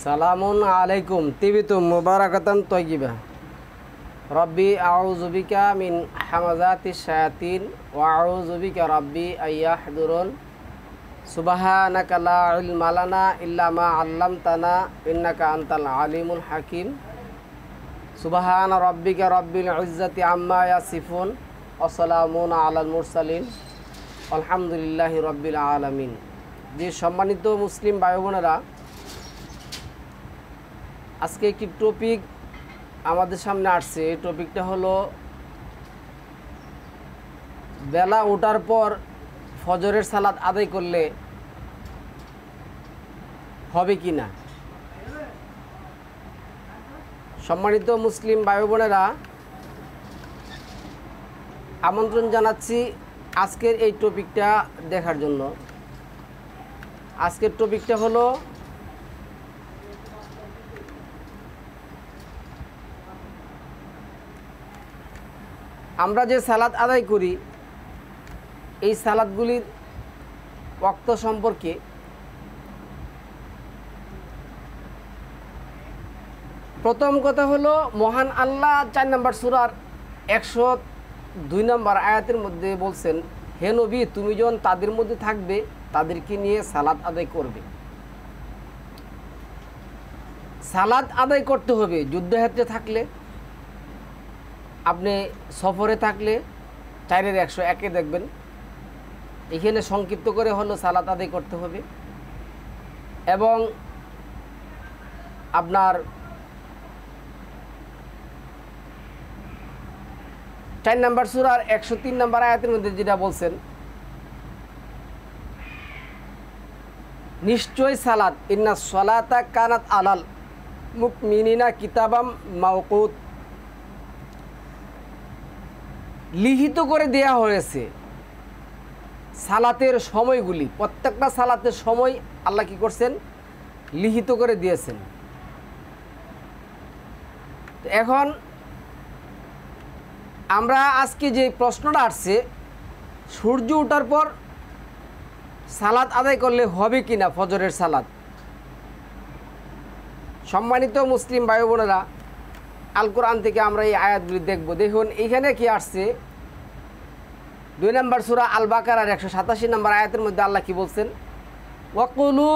সালামুন আলাইকুম তিবিতুম মুবারাকাতান তয়্যিবা। রব্বি আউযু বিকা মিন হামাযাতিশ শায়াতিন ওয়া আউযু বিকা রব্বি আইয়াহদুরুন। সুবহানাকা লা ইলমা লানা ইল্লা মা আল্লামতানা ইন্নাকা আনতাল আলিমুল হাকিম। সুবহানা রাব্বিকা রব্বিল ইজ্জাতি আম্মা ইয়াসিফুন ওয়া সালামুন আলাল মুরসালিন আলহামদুলিল্লাহি রব্বিল আলামিন। যে সম্মানিত মুসলিম ভাই বোনেরা, আজকে একটি টপিক আমাদের সামনে আসছে। এই টপিকটা হলো বেলা ওঠার পর ফজরের সালাত আদায় করলে হবে কি না। সম্মানিত মুসলিম ভাই বোনেরা, আমন্ত্রণ জানাচ্ছি আজকের এই টপিকটা দেখার জন্য। আজকের টপিকটা হলো আমরা যে সালাত আদায় করি এই সালাতগুলির ওয়াক্ত সম্পর্কে। প্রথম কথা হলো, মহান আল্লাহ 4 নম্বর সূরার 102 নম্বর আয়াতের মধ্যে বলছেন, হে নবী, তুমি যখন তাদের মধ্যে থাকবে তাদেরকে নিয়ে সালাত আদায় করবে। সালাত আদায় করতে হবে। যুদ্ধক্ষেত্রে থাকলে, আপনি সফরে থাকলে 4-এর 101-এ দেখবেন এখানে সংক্ষিপ্ত করে হলো সালাত আদায় করতে হবে। এবং আপনার 4 নম্বর সূরার 103 নম্বর আয়াতের মধ্যে যেটা বলছেন, নিশ্চয় সালাত, ইন্না সালাতা কানাত আলাল মুমিনিনা কিতাবাম মাওকুত, লিখিত করে দেয়া হয়েছে সালাতের সময়গুলি। প্রত্যেকটা সালাতের সময় আল্লাহ কি করছেন? লিখিত করে দিয়েছেন। এখন আমরা আজকে যে প্রশ্নটা আসছে, সূর্য ওঠার পর সালাত আদায় করলে হবে কি না ফজরের সালাত। সম্মানিত মুসলিম ভাই বোনেরা, আল কোরআন থেকে আমরা এই আয়াতগুলি দেখব। দেখুন এইখানে কি আসছে, 2 নম্বর সূরা আল বাকারার 187 নম্বর আয়াতের মধ্যে আল্লাহ কি বলছেন, ওয়াকুলু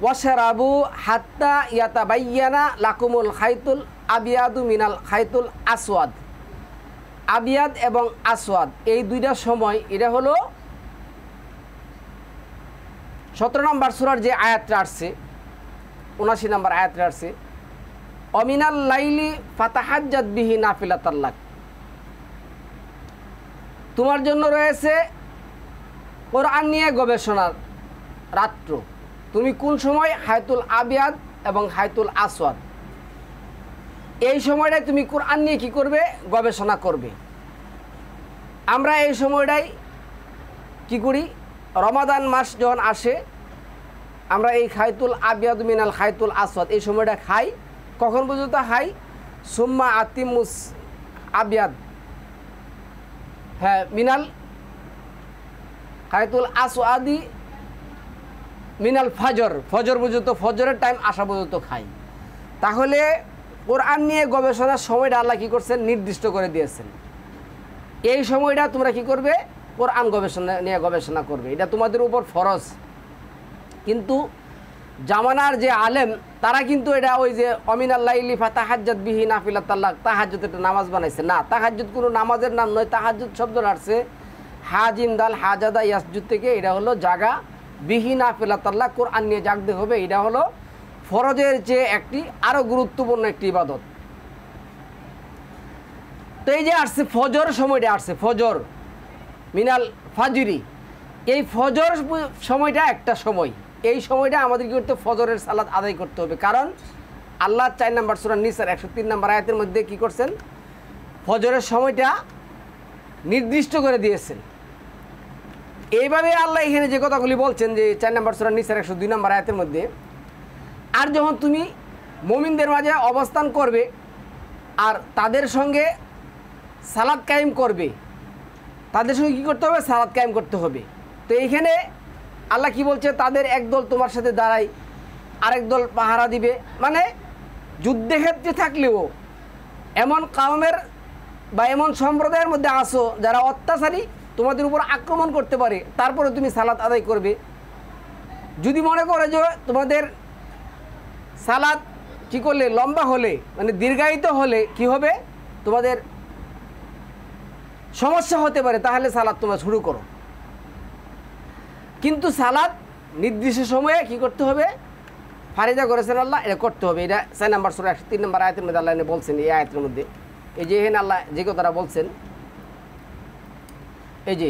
ওয়াশরাবু হাত্তা ইয়াতাবাইয়ানা লাকুমুল খাইতুল আবিয়াদু মিনাল খাইতুল আসওয়াদ। আবিয়াদ এবং আসওয়াদ এই দুইটা সময়, এটা হলো 17 নম্বর সূরার যে আয়াতটা আসছে, 79 নম্বর আয়াতটা আসছে, অমিনাল লাইলি ফাতাহাজ্জাত বিহি নাফিলাতাল লাক। তোমার জন্য রয়েছে কোরআন নিয়ে গবেষণার রাত্র। তুমি কোন সময়? হায়তুল আবিয়াদ এবং হায়তুল আসওয়াদ, এই সময়টাই তুমি কোরআন নিয়ে কি করবে? গবেষণা করবে। আমরা এই সময়টাই কি করি? রমাদান মাস যখন আসে, আমরা এই খায়তুল আবিয়াদ মিনাল খায়তুল আসওয়াদ এই সময়টা খাই। কখন পর্যন্ত খাই? সুম্মা আতিমুস আবিয়াদ, হ্যাঁ, মিনাল খায়তুল আসওয়াদি মিনাল ফজর, ফজর পর্যন্ত, ফজরের টাইম আসা পর্যন্ত খাই। তাহলে কোরআন নিয়ে গবেষণার সময়টা আল্লাহ কী করছেন? নির্দিষ্ট করে দিয়েছেন। এই সময়টা তোমরা কি করবে? কোরআন নিয়ে গবেষণা করবে। এটা তোমাদের উপর ফরজ। কিন্তু জামানার যে আলেম, তারা কিন্তু এটা ওই যে অমিনাল লাইলি ফাতাহাজ্জাত বিহি নাফিলাতাল লাক, তাহাজ্জুদ একটা নামাজ বানাইছে না। তাহাজ্জুদ কোনো নামাজের নাম নয়। তাহাজ্জুদ শব্দটা আসছে হাজিম দাল হাজাদা ইয়াসজুদ থেকে। এটা হলো জাগা, বিহি নাফিলাতাল লাক, কোরআন নিয়ে জাগতে হবে। এটা হলো ফরজের চেয়ে একটি আরও গুরুত্বপূর্ণ একটি ইবাদত। তো এই যে আসছে ফজর সময়টা আসছে, ফজর মিনাল ফাজরি, এই ফজর সময়টা একটা সময়। এই সময়টা আমাদের কি করতে? ফজরের সালাত আদায় করতে হবে। কারণ আল্লাহ 4 নম্বর সূরা নিসার 103 নম্বর আয়াতের মধ্যে কি করছেন? ফজরের সময়টা নির্দিষ্ট করে দিয়েছেন। এইভাবে আল্লাহ এখানে যে কথাগুলি বলছেন, যে 4 নম্বর সূরা নিসার 102 নম্বর আয়াতের মধ্যে, আর যখন তুমি মুমিনদের মাঝে অবস্থান করবে আর তাদের সঙ্গে সালাত কায়েম করবে, তাদের সঙ্গে কী করতে হবে? সালাত কায়েম করতে হবে। তো এইখানে আল্লাহ কি বলছে? তাদের একদল তোমার সাথে দাঁড়ায়, আরেক দল পাহারা দিবে। মানে যুদ্ধক্ষেত্রে থাকলেও এমন কাউমের বা এমন সম্প্রদায়ের মধ্যে আসো যারা অত্যাচারী, তোমাদের উপর আক্রমণ করতে পারে, তারপরে তুমি সালাত আদায় করবে। যদি মনে করে যে তোমাদের সালাত কী করলে লম্বা হলে, মানে দীর্ঘায়িত হলে কি হবে, তোমাদের সমস্যা হতে পারে, তাহলে সালাত তোমরা শুরু করো। কিন্তু সালাত নির্দিষ্ট সময়ে কি করতে হবে, ফারিজা করেছেন আল্লাহ, এটা করতে হবে। এটা 4 নম্বর সূরা 103 নম্বর আয়াতের মধ্যে আল্লাহ বলছেন। এই আয়াতের মধ্যে এই যে এখানে আল্লাহ যে কথাটা বলছেন, এই যে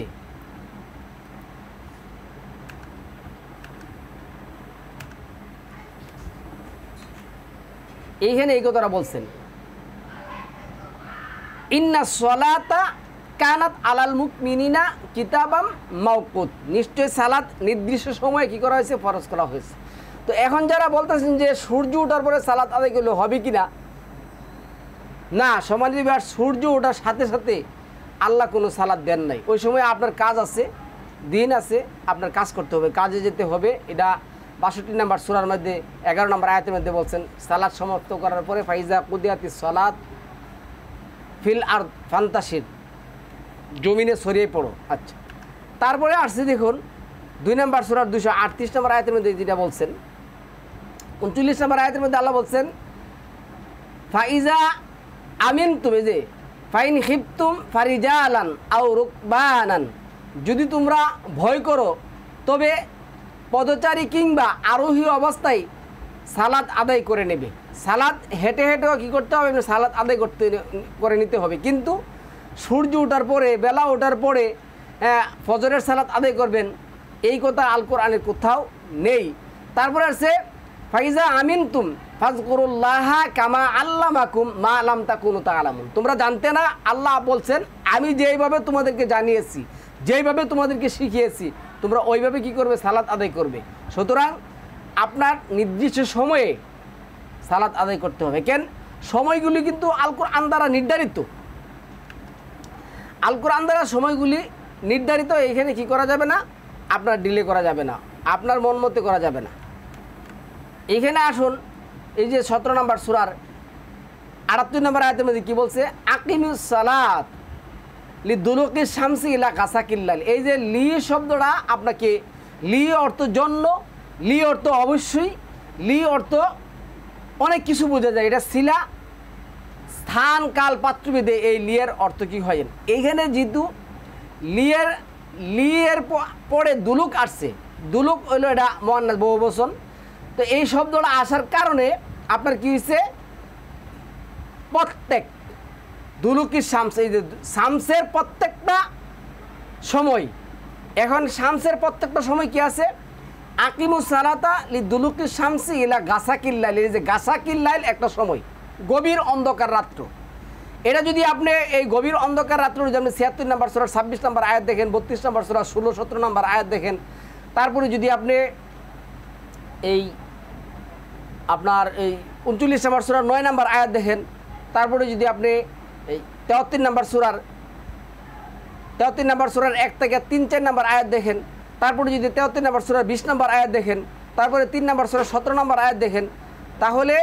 এইখানে এই কথাটা বলছেন, ইন্না সলাতা কানাত আলাল মুমিনিনা কিতাবাম মাওকুত, নিশ্চয় সালাত নির্দিষ্ট সময়ে কি করা হয়েছে, ফরজ করা হয়েছে। তো এখন যারা বলতেছেন যে সূর্য ওঠার পরে সালাত আদায় করলে হবে কি না, না সম্মানিত ভাই, সূর্য ওঠার সাথে সাথে আল্লাহ কোনো সালাত দেন নাই। ওই সময় আপনার কাজ আছে, দিন আছে, আপনার কাজ করতে হবে, কাজে যেতে হবে। এটা 62 নম্বর সূরার মধ্যে 11 নম্বর আয়াতের মধ্যে বলছেন, সালাত সমাপ্ত করার পরে ফাইজা কুদিয়াতিস সালাত ফিল আর ফান্তাসির, জমিনে ছড়িয়ে পড়ো। আচ্ছা, তারপরে আসছে দেখুন 2 নম্বর সূরার 238 নম্বর আয়াতের মধ্যে যেটা বলছেন, 39 নম্বর আয়াতের মধ্যে আল্লাহ বলছেন, ফাইজা আমিন, তুমি যে ফাইন খিফতুম ফারিজালান আও রুকবানান, যদি তোমরা ভয় করো তবে পদচারী কিংবা আরোহী অবস্থায় সালাত আদায় করে নেবে। সালাত হেঁটে হেঁটেও কী করতে হবে, সালাত আদায় করে নিতে হবে। কিন্তু সূর্য ওঠার পরে, বেলা ওঠার পরে ফজরের সালাত আদায় করবেন, এই কথা আল কোরআনের কোথাও নেই। তারপরে আছে ফাইজা আমিনতুম ফাজকুরুল্লাহা কামা আল্লামাকুম মা লাম তাকুনু তাআলামুন, তোমরা জানতে না, আল্লাহ বলছেন আমি যেইভাবে তোমাদেরকে জানিয়েছি, যেইভাবে তোমাদেরকে শিখিয়েছি, তোমরা ওইভাবে কি করবে, সালাত আদায় করবে। সুতরাং আপনার নির্দিষ্ট সময়ে সালাত আদায় করতে হবে। কেন, সময়গুলি কিন্তু আল কোরআন দ্বারা নির্ধারিত, আল কোরআন দ্বারা সময়গুলি নির্ধারিত। এখানে কি করা যাবে না, আপনার ডিলে করা যাবে না, আপনার মন মতে করা যাবে না। এইখানে আসুন, এই যে 17 নম্বর সূরার 78 নম্বর আয়াতের মধ্যে কি বলছে, আকিমিস সালাত লিদুলুকি শামসি ইলা গাসাকিল লাইল। এই যে লি শব্দটা, আপনাকে লি অর্থ জন্য, লি অর্থ অবশ্যই, লি অর্থ অনেক কিছু বোঝা যায়। এটা শিলা, স্থান, কাল, পাত্রভেদে এই লিয়ের অর্থ কি হয়। এইখানে যেহেতু লিয়ের পরে দুলুক আসছে, দুলুক হইলো এটা মুয়ান্নাস বহুবচন, তো এই শব্দটা আসার কারণে আপনার কি হয়েছে, প্রত্যেক দুলুকি শামস, এই যে শামসের প্রত্যেকটা সময়, এখন শামসের প্রত্যেকটা সময় কি আছে, আকিমুস সালাতা লিদুলুকি শামসি ইলা গাসাকিল লাইল। এই যে গাসাকিল লাইল একটা সময়, গভীর অন্ধকার রাত্র। এটা যদি আপনি এই গভীর অন্ধকার রাত্র, যেমন 76 নম্বর সূরা 26 নম্বর আয়াত দেখেন, 32 নম্বর সূরা 16-17 নম্বর আয়াত দেখেন, তারপরে যদি আপনি এই আপনার এই 39 নম্বর সূরার 9 নম্বর আয়াত দেখেন, তারপরে যদি আপনি এই 73 নম্বর সূরার 1 থেকে 3-4 নম্বর আয়াত দেখেন, তারপরে যদি 73 নম্বর সূরার 20 নম্বর আয়াত দেখেন, তারপরে 3 নম্বর সূরার 17 নম্বর আয়াত দেখেন, তাহলে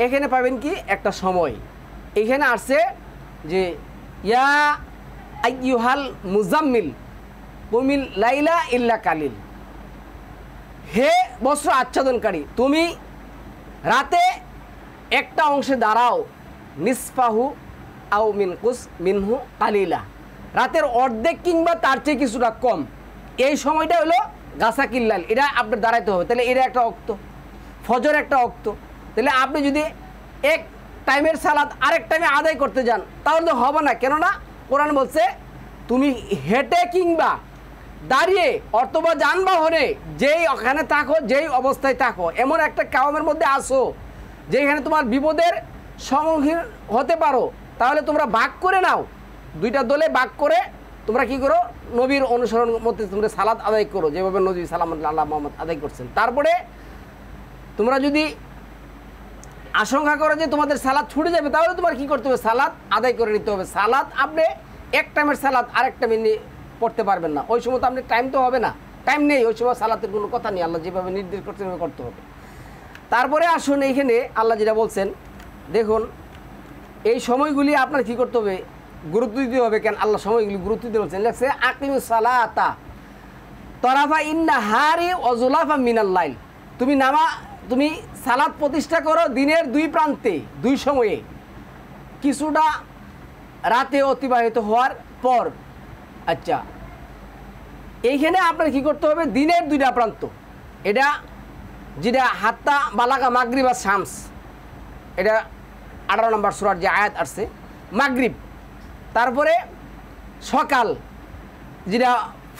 এখানে পাবেন কি একটা সময়। এখানে আসছে যে ইয়া আইয়ুহাল মুজাম্মিল কুমিল লাইলা ইল্লা কালিল, হে বস্ত্র আচ্ছাদনকারী, তুমি রাতে একটা অংশে দাঁড়াও, নিসফাহু আও মিনকুস মিনহু কালিলা, রাতের অর্ধেক কিংবা তার চেয়ে কিছুটা কম। এই সময়টা হলো গাসাকিল লাইল, এটা আপনার দাঁড়াইতে হবে। তাহলে এটা একটা অক্ত, ফজর একটা অক্ত। তাহলে আপনি যদি এক টাইমের সালাত আরেক টাইমে আদায় করতে যান তাহলে হবে না। কেননা কোরআন বলছে তুমি হেঁটে কিংবা দাঁড়িয়ে অথবা যানবাহনে যেই ওখানে থাকো, যেই অবস্থায় থাকো, এমন একটা কাউমের মধ্যে আসো যেখানে তোমার বিপদের সম্মুখীন হতে পারো, তাহলে তোমরা ভাগ করে নাও, দুইটা দলে ভাগ করে তোমরা কি করো, নবীর অনুসরণ মতে তোমরা সালাত আদায় করো, যেভাবে নবী সালাম আল্লাহ মোহাম্মদ আদায় করছেন। তারপরে তোমরা যদি আশঙ্কা করো যে তোমাদের সালাত ছুটে যাবে, তাহলে তোমার কি করতে হবে, সালাত আদায় করে নিতে হবে। সালাত আপনি এক টাইমের সালাত আরেক টাইমে নিয়ে পড়তে পারবেন না, ওই সময় তো আপনি টাইম তো হবে না, টাইম নেই, ওই সময় সালাতের কোনো কথা নেই, আল্লাহ যেভাবে নির্দেশ করছেন সেভাবে করতে হবে। তারপরে আসুন এইখানে আল্লাহ যেটা বলছেন দেখুন, এই সময়গুলি আপনার কী করতে হবে, গুরুত্ব দিতে হবে। কেন আল্লাহ সময়গুলি গুরুত্ব দিতে বলছেন, লেখছে আকিমুস সালাতা তরাফা ইন্না হারি অজুলাফা মিনাল লাইল, তুমি সালাত প্রতিষ্ঠা করো দিনের দুই প্রান্তে, দুই সময়ে, কিছুটা রাতে অতিবাহিত হওয়ার পর। আচ্ছা, এইখানে আপনার কি করতে হবে, দিনের দুইটা প্রান্ত, এটা যেটা হাত্তা বালাকা মাগরিব আর শামস, এটা 18 নম্বর সূরার যে আয়াত আসছে মাগরিব। তারপরে সকাল যেটা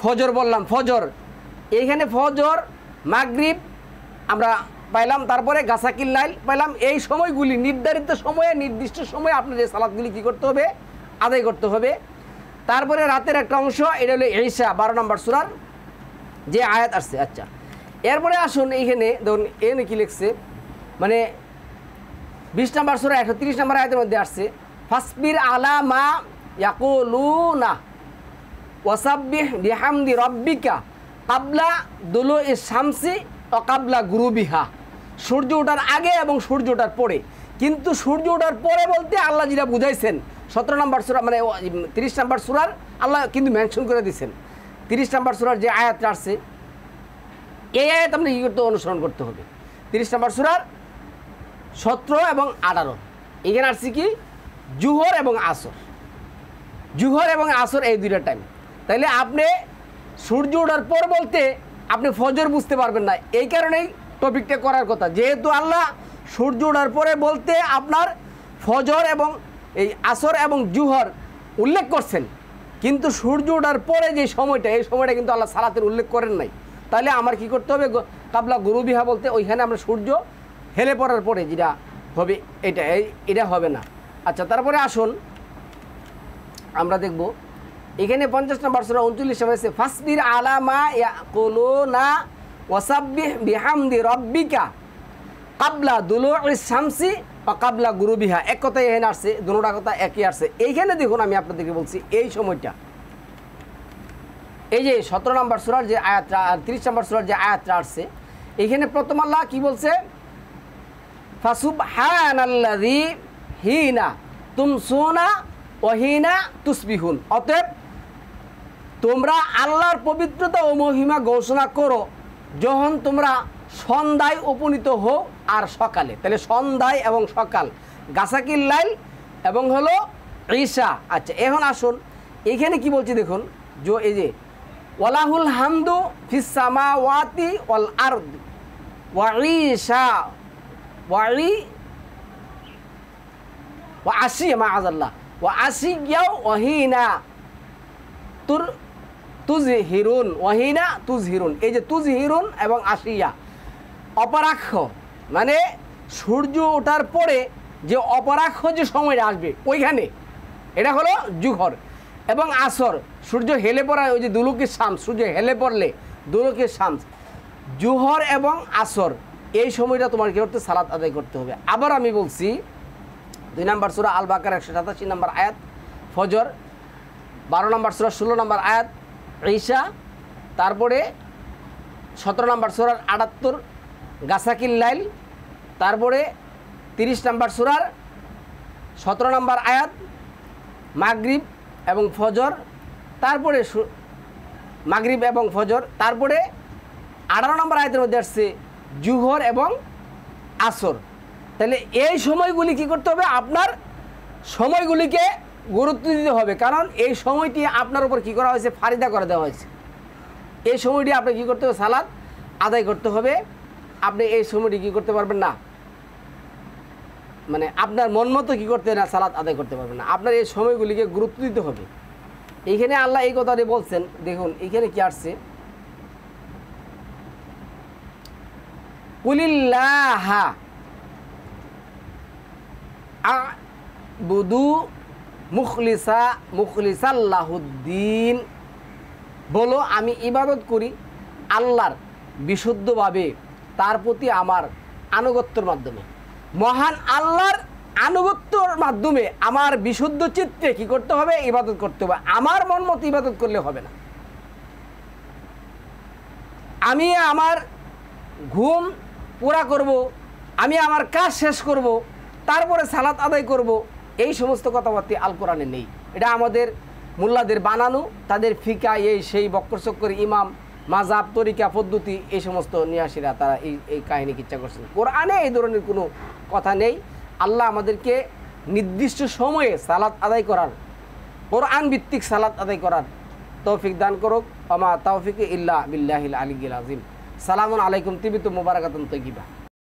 ফজর বললাম, ফজর, এইখানে ফজর মাগরিব আমরা পাইলাম, তারপরে গাসাকিল লাইল পাইলাম। এই সময়গুলি নির্ধারিত সময়ে, নির্দিষ্ট সময়ে আপনার এই সালাতগুলি কী করতে হবে, আদায় করতে হবে। তারপরে রাতের একটা অংশ, এটা হলো ঈশা 12 নম্বর সূরার যে আয়াত আসছে। আচ্ছা, এরপরে আসুন এইখানে ধরুন এখানে কী লিখছে, মানে 20 নম্বর সূরা 130 নম্বর আয়াতের মধ্যে আসছে ফাসবির আলা মা ইয়াকুলুনা ওয়াসাব্বিহ বিহামদি রাব্বিকা কাবলা দুলুইশ শামসি ও কাবলা গুরুবিহা, সূর্য ওঠার আগে এবং সূর্য ওঠার পরে। কিন্তু সূর্য ওঠার পরে বলতে আল্লাহ যেটা বুঝাইছেন 17 নম্বর সূরা, মানে 30 নম্বর সূরার আল্লাহ কিন্তু মেনশন করে দিয়েছেন। 30 নম্বর সূরার যে আয়াতটা আসছে, এই আয়াত আপনি কী করতে, অনুসরণ করতে হবে। 30 নম্বর সূরার 17 এবং 18 এখানে আসছে কি, জুহর এবং আসর, জুহর এবং আসর এই দুইটা টাইম। তাইলে আপনি সূর্য ওঠার পর বলতে আপনি ফজর বুঝতে পারবেন না, এই কারণেই টপিকটা করার কথা। যেহেতু আল্লাহ সূর্য ওঠার পরে বলতে আপনার ফজর এবং এই আসর এবং জুহর উল্লেখ করছেন, কিন্তু সূর্য ওঠার পরে যে সময়টা, এই সময়টা কিন্তু আল্লাহ সালাতের উল্লেখ করেন নাই। তাহলে আমার কি করতে হবে, কাবলা গুরুবিহা বলতে ওইখানে আমরা সূর্য হেলে পড়ার পরে যেটা হবে এটা হবে না। আচ্ছা, তারপরে আসুন আমরা দেখব এখানে 50 নম্বর সূরা 39 হয়েছে ফাসবির আলা মা ইয়াকুলুনা ওয়াসাব্বিহ বিহামদি রাব্বিকা কাবলা দুলুইশ শামসি বা কাবলা গুরুবিহা। এক কথাই এখানে আসছে, দুটোটা কথা একই আসছে। এইখানে দেখুন আমি আপনাদেরকে বলছি এই সময়টা, এই যে 17 নম্বর সূরার যে আয়াতটা আর 30 নম্বর সূরার যে আয়াতটা আসছে, এইখানে প্রথম আল্লাহ কি বলছে, ফাসুবহানাল্লাযী হিনা তুমসুনা ওয়া হিনা তুসবিহুন, অতএব তোমরা আল্লাহর পবিত্রতা ও মহিমা ঘোষণা করো যখন তোমরা সন্ধ্যায় উপনীত হও আর সকালে। তাহলে সন্ধ্যায় এবং সকাল, গাসাকিল লাইল এবং হলো ঈশা। আচ্ছা, এখন আসুন এইখানে কি বলছি দেখুন, এই যে ওয়ালাহুল হামদু ফিস সামাওয়াতি ওয়াল আরদ ওয়া ঈশা ওয়া আশিয়া মাআযাল্লাহ ওয়া আশিয়াও ওয়া হিনা তুজহিরুন ওয়া হিনা তুজহিরুন। এই যে তুজহিরুন এবং আশিয়া অপরাক্ষ, মানে সূর্য ওঠার পরে যে অপরাক্ষ যে সময়টা আসবে ওইখানে, এটা হলো জুহর এবং আসর। সূর্য হেলে পড়া, ওই যে দুলুকের শামস, সূর্য হেলে পড়লে দুলুকের শামস, জুহর এবং আসর, এই সময়টা তোমার কী করতে, সালাত আদায় করতে হবে। আবার আমি বলছি 2 নম্বর সূরা আল বাকারা 187 নম্বর আয়াত ফজর, 12 নম্বর সূরা 16 নম্বর আয়াত ঈশা, তারপরে 17 নম্বর সূরার 78 গাসাকিল লাইল, তারপরে 30 নম্বর সূরার 17 নম্বর আয়াত মাগরিব এবং ফজর, তারপরে মাগরিব এবং ফজর, তারপরে 18 নম্বর আয়াতের মধ্যে আসছে জুহর এবং আসর। তাহলে এই সময়গুলি কি করতে হবে, আপনার সময়গুলিকে গুরুত্ব দিতে হবে, কারণ এই সময়টি আপনার উপর কী করা হয়েছে, ফারিদা করে দেওয়া হয়েছে। এই সময়টি আপনি কী করতে হবে, সালাত আদায় করতে হবে। আপনি এই সময়টি কী করতে পারবেন না, মানে আপনার মন মতো কী করতে না, সালাত আদায় করতে পারবেন না। আপনার এই সময়গুলিকে গুরুত্ব দিতে হবে। এইখানে আল্লাহ এই কথাটি বলছেন, দেখুন এইখানে কি আসছে, কুলিল্লাহা আ'বুদু মুখলিসাল্লাহুদ্দিন, বলো আমি ইবাদত করি আল্লাহর বিশুদ্ধভাবে, তার প্রতি আমার আনুগত্যের মাধ্যমে। মহান আল্লাহর আনুগত্যর মাধ্যমে আমার বিশুদ্ধ চিত্তে কী করতে হবে, ইবাদত করতে হবে। আমার মন মতো ইবাদত করলে হবে না। আমি আমার ঘুম পুরা করব, আমি আমার কাজ শেষ করব, তারপরে সালাত আদায় করব, এই সমস্ত কথাবার্তা আল কোরআনে নেই। এটা আমাদের মোল্লাদের বানানো, তাদের ফিকা এই সেই বক্কর চক্কর ইমাম মাযহাব তরিকা পদ্ধতি এই সমস্ত নিয়াসীরা তারা এই কাহিনী কিচ্ছা করছেন। কোরআনে এই ধরনের কোনো কথা নেই। আল্লাহ আমাদেরকে নির্দিষ্ট সময়ে সালাত আদায় করার, কোরআন ভিত্তিক সালাত আদায় করার তৌফিক দান করুক। আমা তাওফিক ইল্লা বিল্লাহিল আলিয়্যিল আযীম। সালামুন আলাইকুম তিবিতুম মুবারাকাতুন তাইয়্যিবা।